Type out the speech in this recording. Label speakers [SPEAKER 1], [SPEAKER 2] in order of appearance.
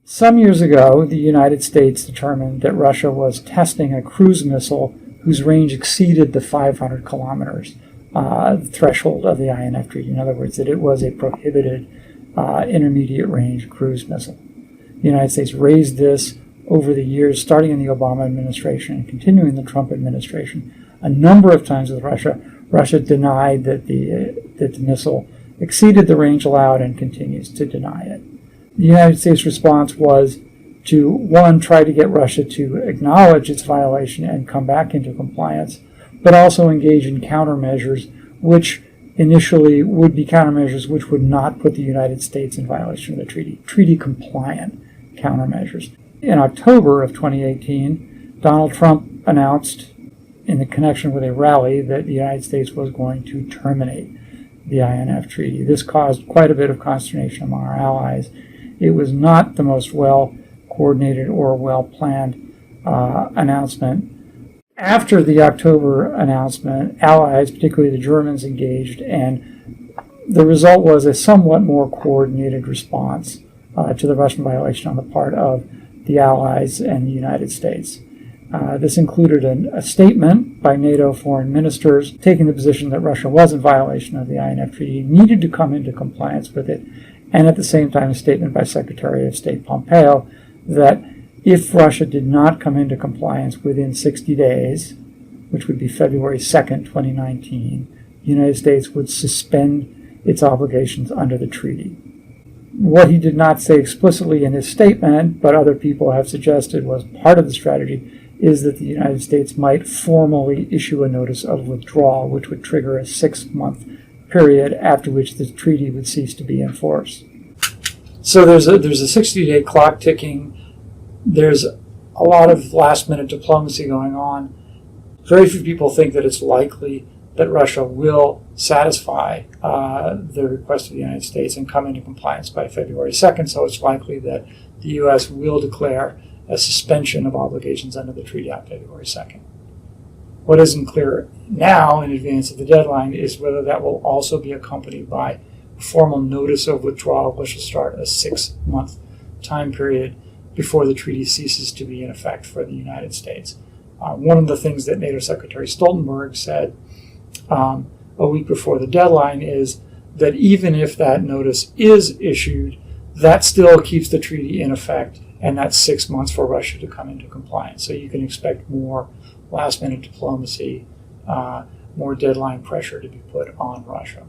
[SPEAKER 1] Some years ago, the United States determined that Russia was testing a cruise missile whose range exceeded the 500 kilometers threshold of the INF Treaty. In other words, that it was a prohibited intermediate range cruise missile. The United States raised this over the years, starting in the Obama administration and continuing the Trump administration, a number of times with Russia. Russia denied that the missile exceeded the range allowed and continues to deny it. The United States response was to, one, try to get Russia to acknowledge its violation and come back into compliance, but also engage in countermeasures, which initially would be countermeasures which would not put the United States in violation of the treaty, treaty-compliant countermeasures. In October of 2018, Donald Trump announced in the connection with a rally that the United States was going to terminate the INF Treaty. This caused quite a bit of consternation among our allies. It was not the most well-coordinated or well-planned announcement. After the October announcement, allies, particularly the Germans, engaged, and the result was a somewhat more coordinated response to the Russian violation on the part of the allies and the United States. This included a statement by NATO foreign ministers taking the position that Russia was in violation of the INF Treaty, needed to come into compliance with it, and at the same time a statement by Secretary of State Pompeo that if Russia did not come into compliance within 60 days, which would be February 2nd, 2019, the United States would suspend its obligations under the treaty. What he did not say explicitly in his statement, but other people have suggested was part of the strategy, is that the United States might formally issue a notice of withdrawal, which would trigger a 6-month period after which the treaty would cease to be in force. So there's a 60-day clock ticking. There's a lot of last-minute diplomacy going on. Very few people think that it's likely that Russia will satisfy the request of the United States and come into compliance by February 2nd, so it's likely that the U.S. will declare a suspension of obligations under the treaty on February 2nd. What isn't clear now in advance of the deadline is whether that will also be accompanied by a formal notice of withdrawal, which will start a 6-month time period before the treaty ceases to be in effect for the United States. One of the things that NATO Secretary Stoltenberg said a week before the deadline is that even if that notice is issued, that still keeps the treaty in effect, and that's 6 months for Russia to come into compliance. So you can expect more last-minute diplomacy, more deadline pressure to be put on Russia.